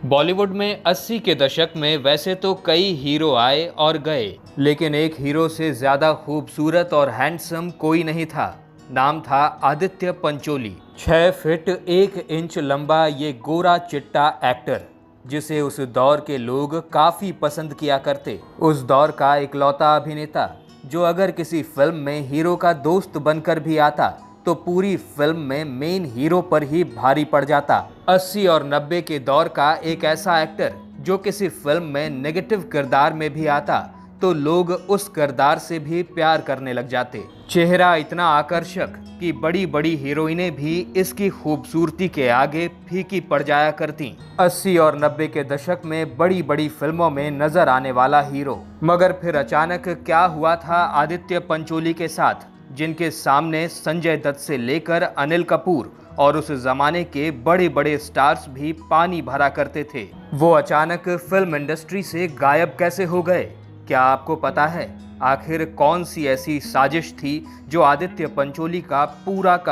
बॉलीवुड में 80 के दशक में वैसे तो कई हीरो आए और गए, लेकिन एक हीरो से ज्यादा खूबसूरत और हैंडसम कोई नहीं था। नाम था आदित्य पंचोली। 6 फीट 1 इंच लंबा ये गोरा चिट्टा एक्टर, जिसे उस दौर के लोग काफी पसंद किया करते। उस दौर का इकलौता अभिनेता जो अगर किसी फिल्म में हीरो का दोस्त बनकर भी आता तो पूरी फिल्म में मेन हीरो पर ही भारी पड़ जाता। 80 और 90 के दौर का एक ऐसा एक्टर जो किसी फिल्म में नेगेटिव किरदार में भी आता तो लोग उस किरदार से भी प्यार करने लग जाते। चेहरा इतना आकर्षक कि बड़ी बड़ी हीरोइनें भी इसकी खूबसूरती के आगे फीकी पड़ जाया करती। 80 और 90 के दशक में बड़ी बड़ी फिल्मों में नजर आने वाला हीरो, मगर फिर अचानक क्या हुआ था आदित्य पंचोली के साथ, जिनके सामने संजय दत्त से लेकर अनिल कपूर और उस जमाने के बड़े बड़े स्टार्स भी पानी भरा करते थे। वो अचानक फिल्म इंडस्ट्री से गायब कैसे हो गए? क्या आपको पता है आखिर कौन सी ऐसी साजिश थी जो आदित्य पंचोली का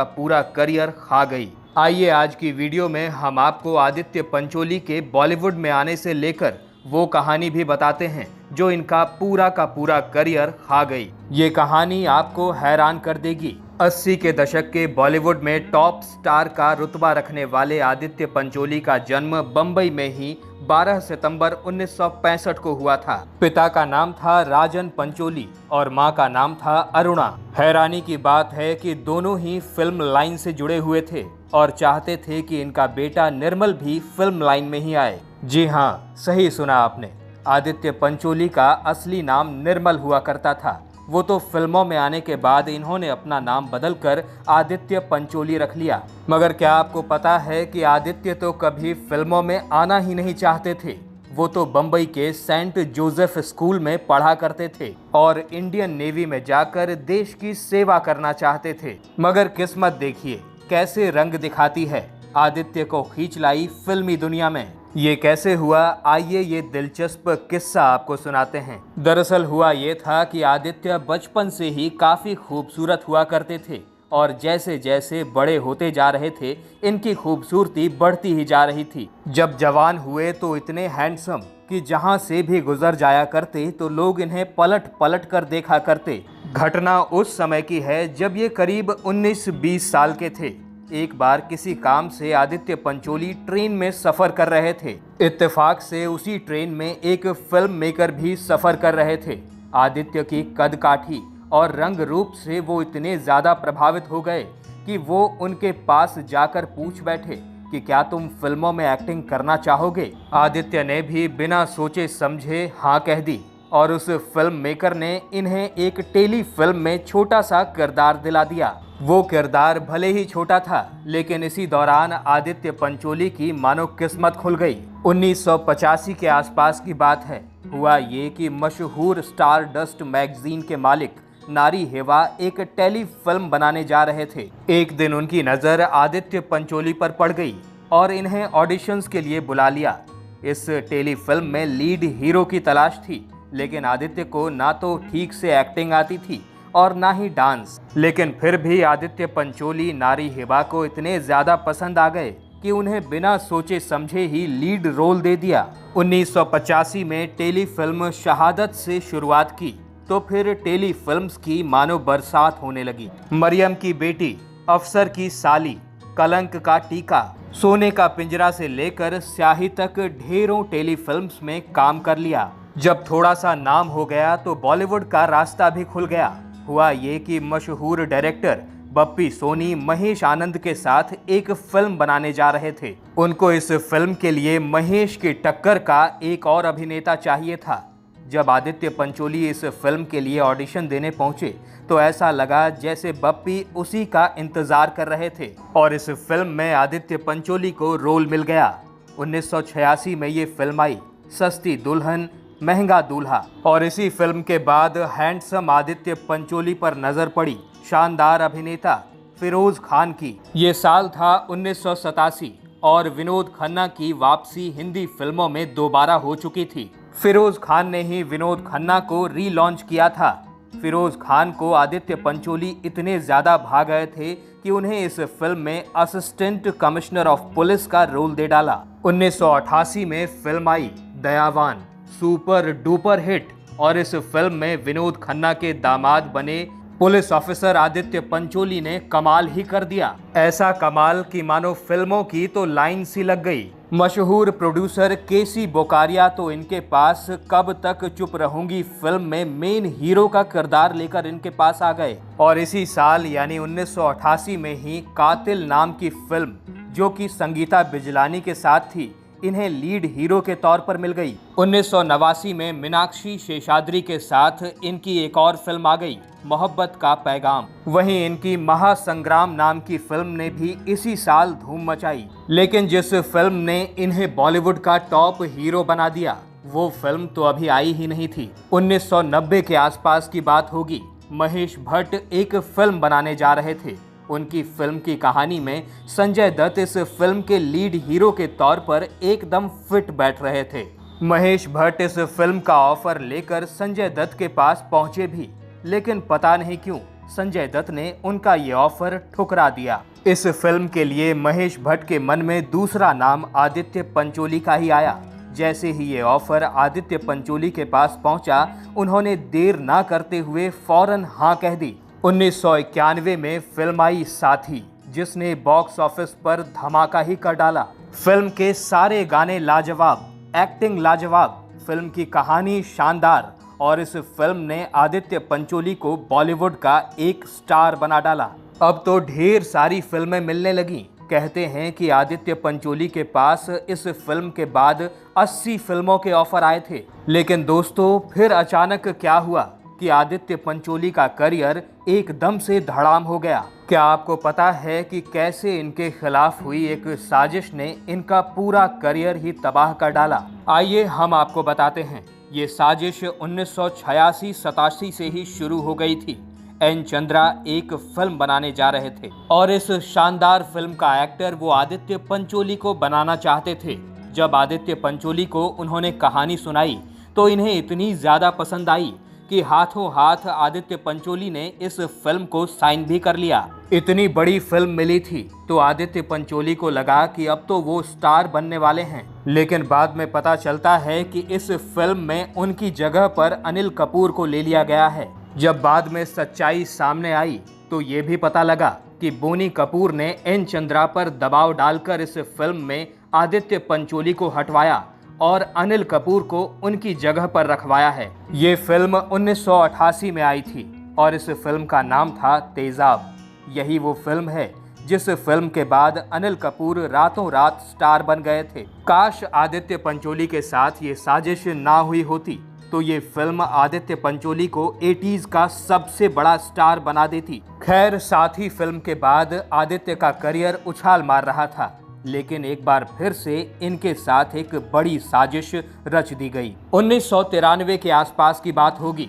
पूरा करियर खा गई? आइए आज की वीडियो में हम आपको आदित्य पंचोली के बॉलीवुड में आने से लेकर वो कहानी भी बताते हैं जो इनका का पूरा करियर खा गई। ये कहानी आपको हैरान कर देगी। 80 के दशक के बॉलीवुड में टॉप स्टार का रुतबा रखने वाले आदित्य पंचोली का जन्म बम्बई में ही 12 सितंबर 1965 को हुआ था। पिता का नाम था राजन पंचोली और मां का नाम था अरुणा। हैरानी की बात है कि दोनों ही फिल्म लाइन से जुड़े हुए थे और चाहते थे कि इनका बेटा निर्मल भी फिल्म लाइन में ही आए। जी हाँ, सही सुना आपने। आदित्य पंचोली का असली नाम निर्मल हुआ करता था। वो तो फिल्मों में आने के बाद इन्होंने अपना नाम बदलकर आदित्य पंचोली रख लिया। मगर क्या आपको पता है कि आदित्य तो कभी फिल्मों में आना ही नहीं चाहते थे। वो तो बम्बई के सेंट जोसेफ स्कूल में पढ़ा करते थे और इंडियन नेवी में जाकर देश की सेवा करना चाहते थे। मगर किस्मत देखिए कैसे रंग दिखाती है, आदित्य को खींच लाई फिल्मी दुनिया में। ये कैसे हुआ, आइए ये दिलचस्प किस्सा आपको सुनाते हैं। दरअसल हुआ ये था कि आदित्य बचपन से ही काफी खूबसूरत हुआ करते थे और जैसे जैसे बड़े होते जा रहे थे इनकी खूबसूरती बढ़ती ही जा रही थी। जब जवान हुए तो इतने हैंडसम कि जहां से भी गुजर जाया करते तो लोग इन्हें पलट पलट कर देखा करते। घटना उस समय की है जब ये करीब 19-20 साल के थे। एक बार किसी काम से आदित्य पंचोली ट्रेन में सफर कर रहे थे। इत्तेफाक से उसी ट्रेन में एक फिल्म मेकर भी सफर कर रहे थे। आदित्य की कद काठी और रंग रूप से वो इतने ज्यादा प्रभावित हो गए कि वो उनके पास जाकर पूछ बैठे कि क्या तुम फिल्मों में एक्टिंग करना चाहोगे? आदित्य ने भी बिना सोचे समझे हाँ कह दी और उस फिल्म मेकर ने इन्हें एक टेली फिल्म में छोटा सा किरदार दिला दिया। वो किरदार भले ही छोटा था, लेकिन इसी दौरान आदित्य पंचोली की मानो किस्मत खुल गई। 1985 के आसपास की बात है। हुआ ये कि मशहूर स्टार डस्ट मैगजीन के मालिक नारी हेवा एक टेली फिल्म बनाने जा रहे थे। एक दिन उनकी नज़र आदित्य पंचोली पर पड़ गई और इन्हें ऑडिशंस के लिए बुला लिया। इस टेली फिल्म में लीड हीरो की तलाश थी, लेकिन आदित्य को ना तो ठीक से एक्टिंग आती थी और ना ही डांस। लेकिन फिर भी आदित्य पंचोली नारी हिबा को इतने ज्यादा पसंद आ गए कि उन्हें बिना सोचे समझे ही लीड रोल दे दिया। 1985 में टेली फिल्म शहादत से शुरुआत की तो फिर टेली फिल्म्स की मानो बरसात होने लगी। मरियम की बेटी, अफसर की साली, कलंक का टीका, सोने का पिंजरा से लेकर स्याही तक ढेरों टेली फिल्म्स में काम कर लिया। जब थोड़ा सा नाम हो गया तो बॉलीवुड का रास्ता भी खुल गया। हुआ ये कि मशहूर डायरेक्टर बप्पी सोनी महेश आनंद के साथ एक फिल्म बनाने जा रहे थे। उनको इस फिल्म के लिए महेश की टक्कर का एक और अभिनेता चाहिए था। जब आदित्य पंचोली इस फिल्म के लिए ऑडिशन देने पहुंचे तो ऐसा लगा जैसे बप्पी उसी का इंतजार कर रहे थे और इस फिल्म में आदित्य पंचोली को रोल मिल गया। 1986 में ये फिल्म आई, सस्ती दुल्हन महंगा दूल्हा, और इसी फिल्म के बाद हैंडसम आदित्य पंचोली पर नजर पड़ी शानदार अभिनेता फिरोज खान की। ये साल था 1987 और विनोद खन्ना की वापसी हिंदी फिल्मों में दोबारा हो चुकी थी। फिरोज खान ने ही विनोद खन्ना को रीलॉन्च किया था। फिरोज खान को आदित्य पंचोली इतने ज्यादा भा गए थे कि उन्हें इस फिल्म में असिस्टेंट कमिश्नर ऑफ पुलिस का रोल दे डाला। 1988 में फिल्म आई दयावान, सुपर डुपर हिट, और इस फिल्म में विनोद खन्ना के दामाद बने पुलिस ऑफिसर आदित्य पंचोली ने कमाल ही कर दिया। ऐसा कमाल कि मानो फिल्मों की तो लाइन सी लग गई। मशहूर प्रोड्यूसर केसी बोकारिया तो इनके पास कब तक चुप रहूंगी फिल्म में मेन हीरो का किरदार लेकर इनके पास आ गए। और इसी साल यानी 1988 में ही कातिल नाम की फिल्म, जो कि संगीता बिजलानी के साथ थी, इन्हें लीड हीरो के तौर पर मिल गई। 1989 में मीनाक्षी शेषाद्री के साथ इनकी एक और फिल्म आ गई, मोहब्बत का पैगाम। वहीं इनकी महासंग्राम नाम की फिल्म ने भी इसी साल धूम मचाई। लेकिन जिस फिल्म ने इन्हें बॉलीवुड का टॉप हीरो बना दिया, वो फिल्म तो अभी आई ही नहीं थी। 1990 के आसपास की बात होगी। महेश भट्ट एक फिल्म बनाने जा रहे थे। उनकी फिल्म की कहानी में संजय दत्त इस फिल्म के लीड हीरो के तौर पर एकदम फिट बैठ रहे थे। महेश भट्ट इस फिल्म का ऑफर लेकर संजय दत्त के पास पहुंचे भी, लेकिन पता नहीं क्यों संजय दत्त ने उनका ये ऑफर ठुकरा दिया। इस फिल्म के लिए महेश भट्ट के मन में दूसरा नाम आदित्य पंचोली का ही आया। जैसे ही ये ऑफर आदित्य पंचोली के पास पहुंचा, उन्होंने देर ना करते हुए फौरन हाँ कह दी। 1991 में फिल्म आई साथी, जिसने बॉक्स ऑफिस पर धमाका ही कर डाला। फिल्म के सारे गाने लाजवाब, एक्टिंग लाजवाब, फिल्म की कहानी शानदार, और इस फिल्म ने आदित्य पंचोली को बॉलीवुड का एक स्टार बना डाला। अब तो ढेर सारी फिल्में मिलने लगी। कहते हैं कि आदित्य पंचोली के पास इस फिल्म के बाद 80 फिल्मों के ऑफर आए थे। लेकिन दोस्तों, फिर अचानक क्या हुआ कि आदित्य पंचोली का करियर एकदम से धड़ाम हो गया। क्या आपको पता है कि कैसे इनके खिलाफ हुई एक साजिश ने इनका पूरा करियर ही तबाह कर डाला? आइए हम आपको बताते हैं। ये साजिश 1986-87 से ही शुरू हो गई थी। एन चंद्रा एक फिल्म बनाने जा रहे थे और इस शानदार फिल्म का एक्टर वो आदित्य पंचोली को बनाना चाहते थे। जब आदित्य पंचोली को उन्होंने कहानी सुनाई तो इन्हें इतनी ज्यादा पसंद आई कि हाथों हाथ आदित्य पंचोली ने इस फिल्म को साइन भी कर लिया। इतनी बड़ी फिल्म मिली थी तो आदित्य पंचोली को लगा कि अब तो वो स्टार बनने वाले हैं। लेकिन बाद में पता चलता है कि इस फिल्म में उनकी जगह पर अनिल कपूर को ले लिया गया है। जब बाद में सच्चाई सामने आई तो ये भी पता लगा कि बोनी कपूर ने एन चंद्रा पर दबाव डालकर इस फिल्म में आदित्य पंचोली को हटवाया और अनिल कपूर को उनकी जगह पर रखवाया है। ये फिल्म 1988 में आई थी और इस फिल्म का नाम था तेजाब। यही वो फिल्म है जिस फिल्म के बाद अनिल कपूर रातों रात स्टार बन गए थे। काश आदित्य पंचोली के साथ ये साजिश ना हुई होती तो ये फिल्म आदित्य पंचोली को 80s का सबसे बड़ा स्टार बना देती। खैर, साथी फिल्म के बाद आदित्य का करियर उछाल मार रहा था, लेकिन एक बार फिर से इनके साथ एक बड़ी साजिश रच दी गई। 1993 के आसपास की बात होगी।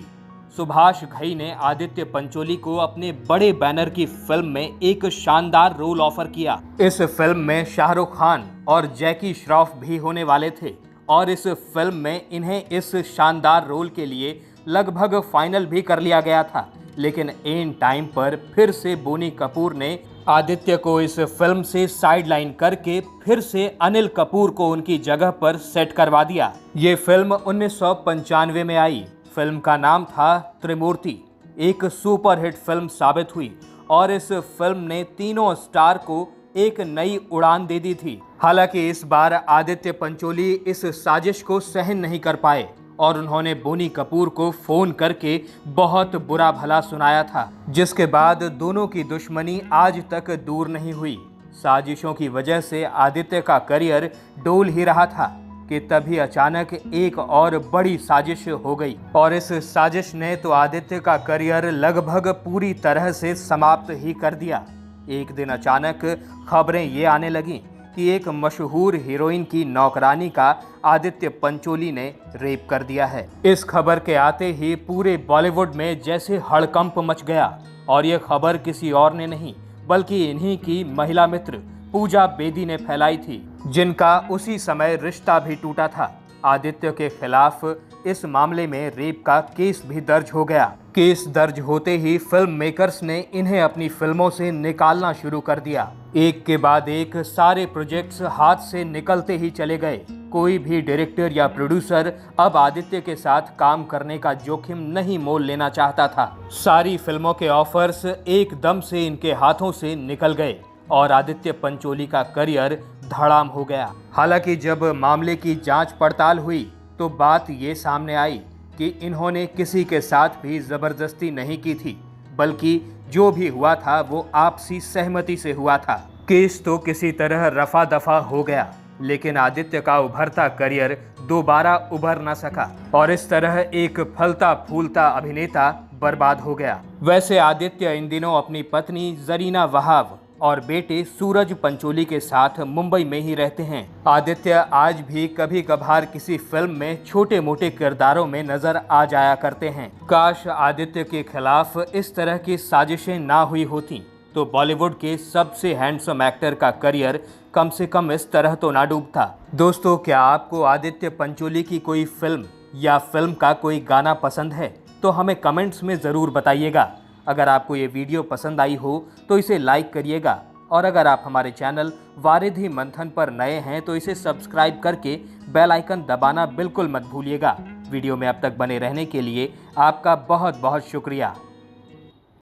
सुभाष घई ने आदित्य पंचोली को अपने बड़े बैनर की फिल्म में एक शानदार रोल ऑफर किया। इस फिल्म में शाहरुख खान और जैकी श्रॉफ भी होने वाले थे और इस फिल्म में इन्हें इस शानदार रोल के लिए लगभग फाइनल भी कर लिया गया था। लेकिन एन टाइम पर फिर से बोनी कपूर ने आदित्य को इस फिल्म से साइडलाइन करके फिर से अनिल कपूर को उनकी जगह पर सेट करवा दिया। ये फिल्म 1995 में आई। फिल्म का नाम था त्रिमूर्ति। एक सुपरहिट फिल्म साबित हुई और इस फिल्म ने तीनों स्टार को एक नई उड़ान दे दी थी। हालांकि इस बार आदित्य पंचोली इस साजिश को सहन नहीं कर पाए और उन्होंने बोनी कपूर को फोन करके बहुत बुरा भला सुनाया था, जिसके बाद दोनों की दुश्मनी आज तक दूर नहीं हुई। साजिशों की वजह से आदित्य का करियर डोल ही रहा था कि तभी अचानक एक और बड़ी साजिश हो गई और इस साजिश ने तो आदित्य का करियर लगभग पूरी तरह से समाप्त ही कर दिया। एक दिन अचानक खबरें ये आने लगीं कि एक मशहूर हीरोइन की नौकरानी का आदित्य पंचोली ने रेप कर दिया है। इस खबर के आते ही पूरे बॉलीवुड में जैसे हड़कंप मच गया और ये खबर किसी और ने नहीं बल्कि इन्हीं की महिला मित्र पूजा बेदी ने फैलाई थी, जिनका उसी समय रिश्ता भी टूटा था। आदित्य के खिलाफ इस मामले में रेप का केस भी दर्ज हो गया। केस दर्ज होते ही फिल्म मेकर्स ने इन्हें अपनी फिल्मों से निकालना शुरू कर दिया। एक के बाद एक सारे प्रोजेक्ट्स हाथ से निकलते ही चले गए। कोई भी डायरेक्टर या प्रोड्यूसर अब आदित्य के साथ काम करने का जोखिम नहीं मोल लेना चाहता था। सारी फिल्मों के ऑफर्स एकदम से इनके हाथों से निकल गए और आदित्य पंचोली का करियर धड़ाम हो गया। हालांकि जब मामले की जांच पड़ताल हुई तो बात ये सामने आई कि इन्होंने किसी के साथ भी जबरदस्ती नहीं की थी, बल्कि जो भी हुआ था वो आपसी सहमति से हुआ था। केस तो किसी तरह रफा दफा हो गया, लेकिन आदित्य का उभरता करियर दोबारा उभर न सका और इस तरह एक फलता फूलता अभिनेता बर्बाद हो गया। वैसे आदित्य इन दिनों अपनी पत्नी जरीना वहाब और बेटे सूरज पंचोली के साथ मुंबई में ही रहते हैं। आदित्य आज भी कभी कभार किसी फिल्म में छोटे मोटे किरदारों में नजर आ जाया करते हैं। काश आदित्य के खिलाफ इस तरह की साजिशें ना हुई होती तो बॉलीवुड के सबसे हैंडसम एक्टर का करियर कम से कम इस तरह तो ना डूबता। दोस्तों, क्या आपको आदित्य पंचोली की कोई फिल्म या फिल्म का कोई गाना पसंद है? तो हमें कमेंट्स में ज़रूर बताइएगा। अगर आपको ये वीडियो पसंद आई हो तो इसे लाइक करिएगा और अगर आप हमारे चैनल वारिधि मंथन पर नए हैं तो इसे सब्सक्राइब करके बेल आइकन दबाना बिल्कुल मत भूलिएगा। वीडियो में अब तक बने रहने के लिए आपका बहुत बहुत शुक्रिया।